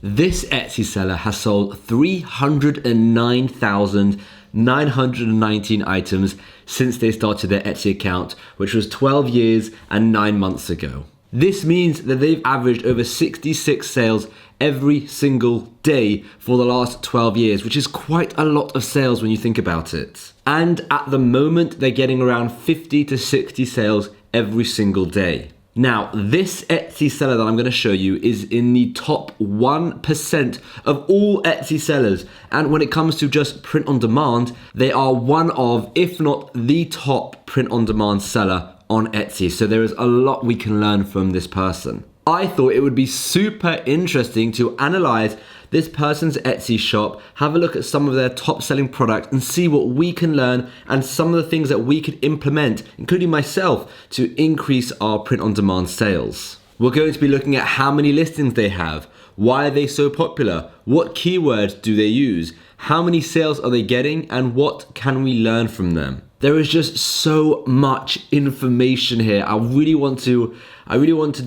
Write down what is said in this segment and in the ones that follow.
This Etsy seller has sold 309,919 items since they started their Etsy account, which was 12 years and 9 months ago. This means that they've averaged over 66 sales every single day for the last 12 years, which is quite a lot of sales when you think about it. And at the moment, they're getting around 50 to 60 sales every single day. Now, this Etsy seller that I'm going to show you is in the top 1% of all Etsy sellers. And when it comes to just print on demand, they are one of, if not the top print on demand seller on Etsy. So there is a lot we can learn from this person. I thought it would be super interesting to analyze this person's Etsy shop, have a look at some of their top selling products and see what we can learn and some of the things that we could implement, including myself, to increase our print on demand sales. We're going to be looking at how many listings they have, why are they so popular, what keywords do they use, how many sales are they getting, and what can we learn from them. There is just so much information here. I really want to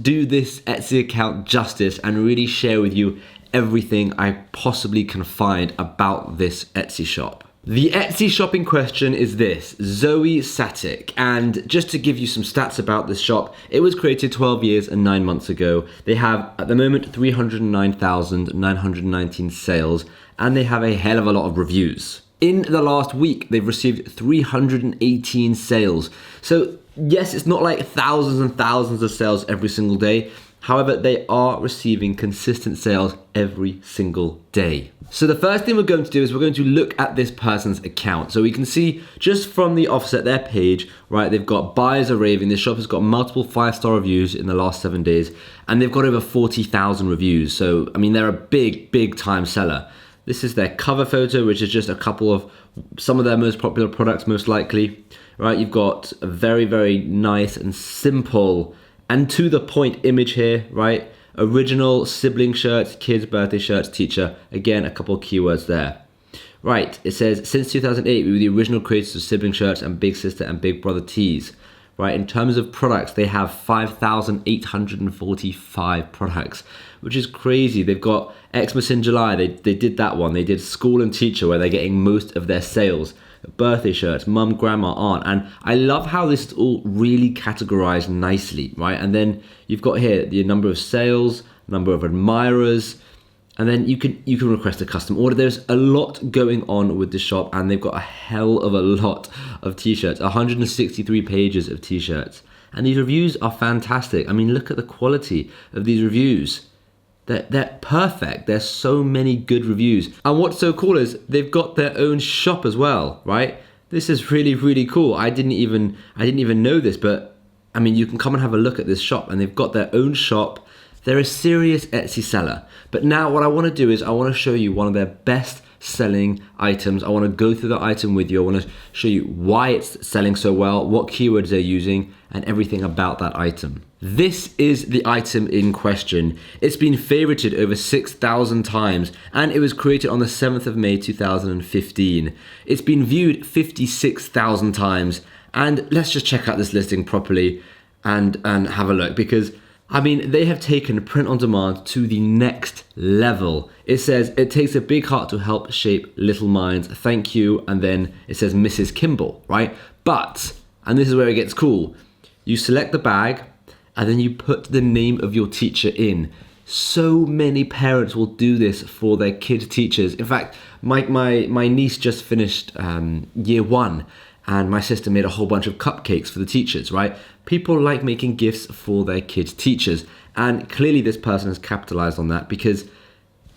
do this Etsy account justice and really share with you everything I possibly can find about this Etsy shop. The Etsy shop in question is this, Zoe Satic, and just to give you some stats about this shop, it was created 12 years and 9 months ago. They have, at the moment, 309,919 sales, and they have a hell of a lot of reviews. In the last week, they've received 318 sales. So yes, it's not like thousands and thousands of sales every single day. However, they are receiving consistent sales every single day. So the first thing we're going to do is we're going to look at this person's account. So we can see just from the offset, their page, right, they've got buyers are raving. This shop has got multiple 5-star reviews in the last 7 days, and they've got over 40,000 reviews. So, I mean, they're a big time seller. This is their cover photo, which is just a couple of some of their most popular products, most likely, right? You've got a very nice and simple and to the point image here, right? Original sibling shirts, kids' birthday shirts, teacher. Again, a couple of keywords there. Right, it says, since 2008, we were the original creators of sibling shirts and big sister and big brother tees. Right, in terms of products, they have 5,845 products, which is crazy. They've got Xmas in July, they did that one. They did school and teacher, where they're getting most of their sales. Birthday shirts, mum, grandma, aunt, and I love how this is all really categorized nicely, right? And then you've got here the number of sales, number of admirers, and then you can request a custom order. There's a lot going on with the shop, and they've got a hell of a lot of t-shirts, 163 pages of t-shirts, and these reviews are fantastic. I mean, look at the quality of these reviews. They're perfect. There's so many good reviews. And what's so cool is they've got their own shop as well, right? This is really cool. I didn't even know this, but I mean, you can come and have a look at this shop, and they've got their own shop. They're a serious Etsy seller. But now what I want to do is I want to show you one of their best selling items. I want to go through the item with you. I want to show you why it's selling so well, what keywords they're using, and everything about that item. This is the item in question. It's been favorited over 6,000 times, and it was created on the 7th of May 2015. It's been viewed 56,000 times, and let's just check out this listing properly and have a look, because I mean, they have taken print on demand to the next level. It says, it takes a big heart to help shape little minds. Thank you. And then it says Mrs. Kimball, right? But, and this is where it gets cool, you select the bag and then you put the name of your teacher in. So many parents will do this for their kids' teachers. In fact, my niece just finished year 1. And my sister made a whole bunch of cupcakes for the teachers, right? People like making gifts for their kids' teachers. And clearly this person has capitalized on that, because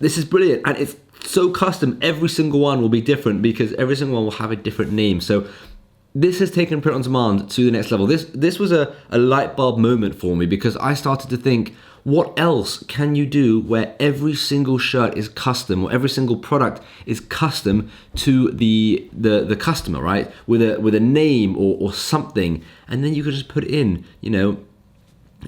this is brilliant. And it's so custom. Every single one will be different, because every single one will have a different name. So this has taken print on demand to the next level. This was a light bulb moment for me, because I started to think, what else can you do where every single shirt is custom, or every single product is custom to the customer, right? With a name or something, and then you can just put in, you know,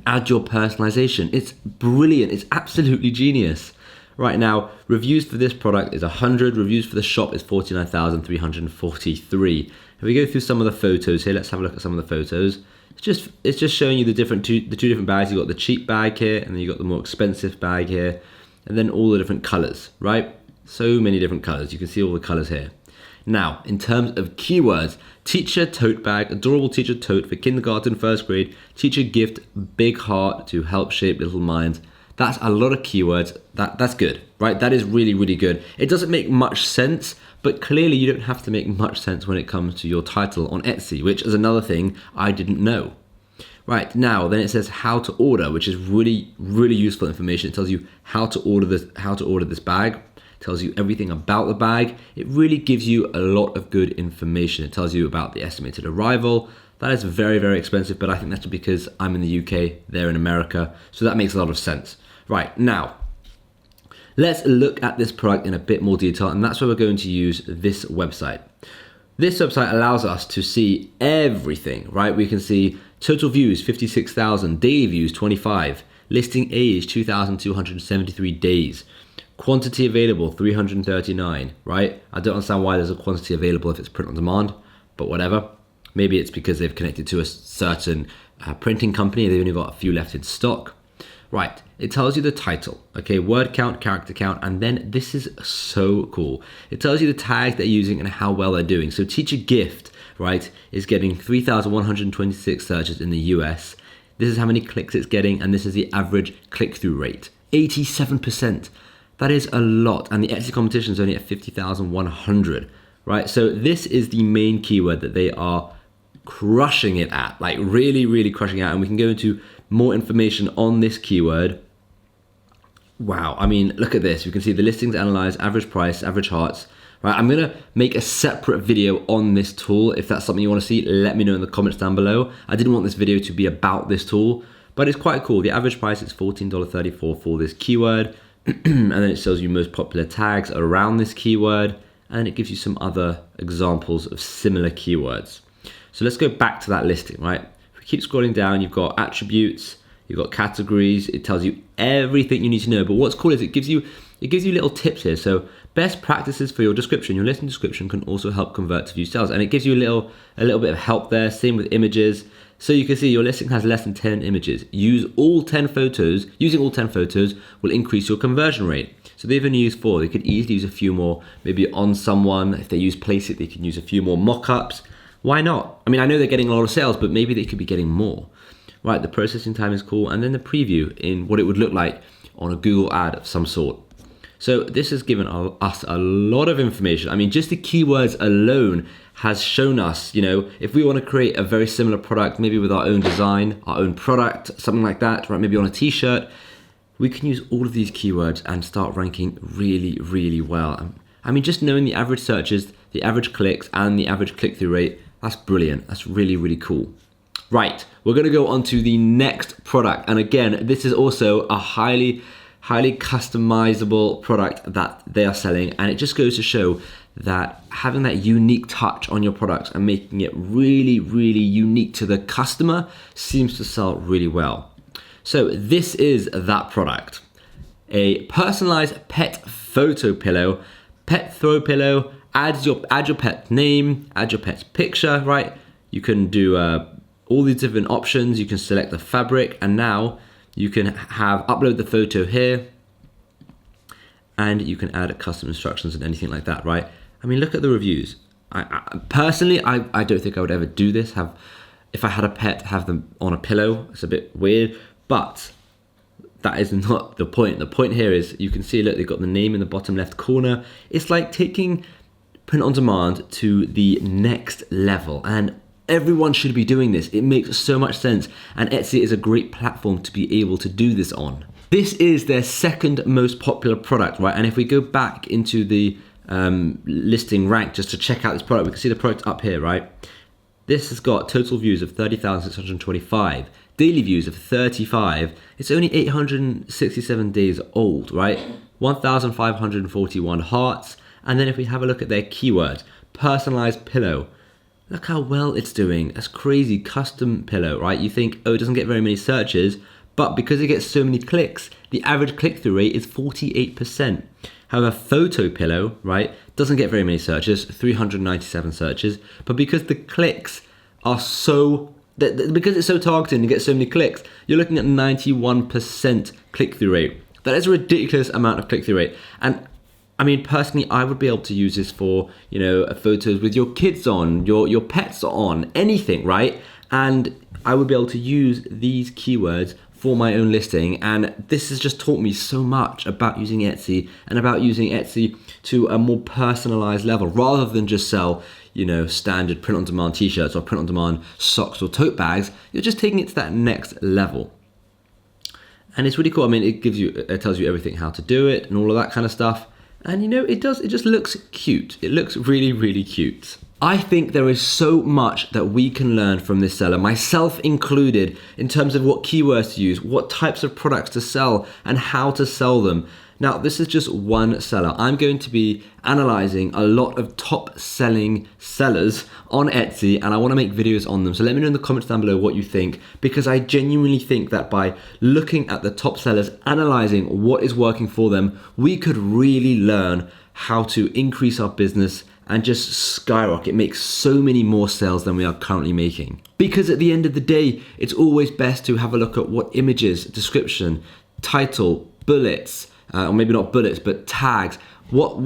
add your personalization. It's brilliant. It's absolutely genius. Right now, reviews for this product is 100. Reviews for the shop is 49,343. If we go through some of the photos here, let's have a look at some of the photos. It's just showing you the two different bags. You've got the cheap bag here, and then you've got the more expensive bag here. and then all the different colors, right? So many different colors. You can see all the colors here. Now, in terms of keywords, teacher tote bag, adorable teacher tote for kindergarten, first grade, teacher gift, big heart to help shape little minds. That's a lot of keywords. That's good, right? That is really, really good. It doesn't make much sense, but clearly you don't have to make much sense when it comes to your title on Etsy, which is another thing I didn't know. Right, now then it says how to order, which is really, really useful information. It tells you how to order this bag. Tells you everything about the bag. It really gives you a lot of good information. It tells you about the estimated arrival. That is very, very expensive, but I think that's because I'm in the UK, they're in America, so that makes a lot of sense. Right, now, let's look at this product in a bit more detail, and that's where we're going to use this website. This website allows us to see everything, right? We can see total views, 56,000, daily views, 25, listing age, 2,273 days. Quantity available, 339, right? I don't understand why there's a quantity available if it's print on demand, but whatever. Maybe it's because they've connected to a certain printing company. They've only got a few left in stock. Right, it tells you the title, okay, word count, character count, and then this is so cool. It tells you the tags they're using and how well they're doing. So teacher gift, right, is getting 3,126 searches in the US. This is how many clicks it's getting, and this is the average click-through rate, 87%. That is a lot, and the Etsy competition is only at 50,100, right? So this is the main keyword that they are crushing it at, like really, really crushing it at, and we can go into more information on this keyword. Wow, I mean, look at this. You can see the listings analyzed, average price, average hearts, right? I'm gonna make a separate video on this tool. If that's something you wanna see, let me know in the comments down below. I didn't want this video to be about this tool, but it's quite cool. The average price is $14.34 for this keyword. And then it shows you most popular tags around this keyword, and it gives you some other examples of similar keywords. So let's go back to that listing, right? If we keep scrolling down, you've got attributes, you've got categories, it tells you everything you need to know. But what's cool is it gives you little tips here. So best practices for your description. Your listing description can also help convert to view sales, and it gives you a little bit of help there. Same with images. So you can see your listing has less than 10 images. Using all 10 photos will increase your conversion rate. So they've only used 4. They could easily use a few more, maybe on someone. If they use Place It, they can use a few more mock-ups. Why not? I mean, I know they're getting a lot of sales, but maybe they could be getting more. Right, the processing time is cool. And then the preview in what it would look like on a Google ad of some sort. So this has given us a lot of information. I mean, just the keywords alone has shown us, you know, if we want to create a very similar product, maybe with our own design, our own product, something like that, right? Maybe on a t-shirt, we can use all of these keywords and start ranking really, really well. I mean, just knowing the average searches, the average clicks, and the average click-through rate, that's brilliant. That's really, really cool. Right, we're going to go on to the next product. And again, this is also a highly customizable product that they are selling, and it just goes to show that having that unique touch on your products and making it really, really unique to the customer seems to sell really well. So this is that product. A personalized pet photo pillow, pet throw pillow, add your pet's name, add your pet's picture, right? You can do all these different options. You can select the fabric, and now you can upload the photo here, and you can add custom instructions and anything like that, right? I mean, look at the reviews. Personally, I don't think I would ever do this. If I had a pet, have them on a pillow. It's a bit weird, but that is not the point. The point here is you can see, look, they've got the name in the bottom left corner. It's like taking print on demand to the next level, and everyone should be doing this. It makes so much sense, and Etsy is a great platform to be able to do this on. This is their second most popular product, right? And if we go back into the listing rank just to check out this product, we can see the product up here, right? This has got total views of 30,625, daily views of 35. It's only 867 days old, right? 1,541 hearts. And then if we have a look at their keywords, personalized pillow, look how well it's doing. That's crazy. Custom pillow, right? You think, oh, it doesn't get very many searches, but because it gets so many clicks, the average click-through rate is 48%. However, photo pillow, right, doesn't get very many searches, 397 searches, but because the clicks are because it's so targeted and you get so many clicks, you're looking at 91% click-through rate. That is a ridiculous amount of click-through rate. And I mean, personally, I would be able to use this for, you know, photos with your kids on, your pets on, anything, right? And I would be able to use these keywords for my own listing. And this has just taught me so much about using Etsy and about using Etsy to a more personalized level, rather than just sell, you know, standard print-on-demand t-shirts or print-on-demand socks or tote bags. You're just taking it to that next level. And it's really cool. I mean, it tells you everything, how to do it and all of that kind of stuff. And you know, it just looks cute. It looks really, really cute. I think there is so much that we can learn from this seller, myself included, in terms of what keywords to use, what types of products to sell, and how to sell them. Now, this is just one seller. I'm going to be analyzing a lot of top selling sellers on Etsy, and I want to make videos on them. So let me know in the comments down below what you think, because I genuinely think that by looking at the top sellers, analyzing what is working for them, we could really learn how to increase our business and just skyrocket, make so many more sales than we are currently making. Because at the end of the day, it's always best to have a look at what images, description, title, bullets, or maybe not bullets, but tags, what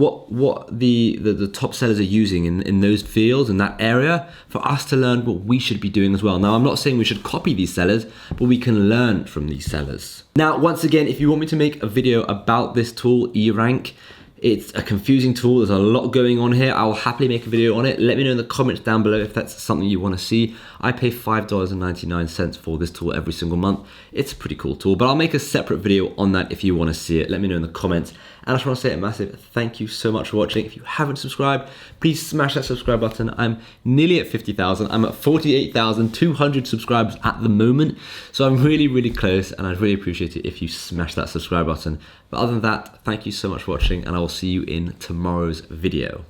the top sellers are using in those fields, in that area, for us to learn what we should be doing as well. Now, I'm not saying we should copy these sellers, but we can learn from these sellers. Now, once again, if you want me to make a video about this tool, eRank, it's a confusing tool. There's a lot going on here. I'll happily make a video on it. Let me know in the comments down below if that's something you want to see. I pay $5.99 for this tool every single month. It's a pretty cool tool, but I'll make a separate video on that if you want to see it. Let me know in the comments. And I just want to say a massive thank you so much for watching. If you haven't subscribed, please smash that subscribe button. I'm nearly at 50,000. I'm at 48,200 subscribers at the moment. So I'm really, really close, and I'd really appreciate it if you smash that subscribe button. But other than that, thank you so much for watching, and I will see you in tomorrow's video.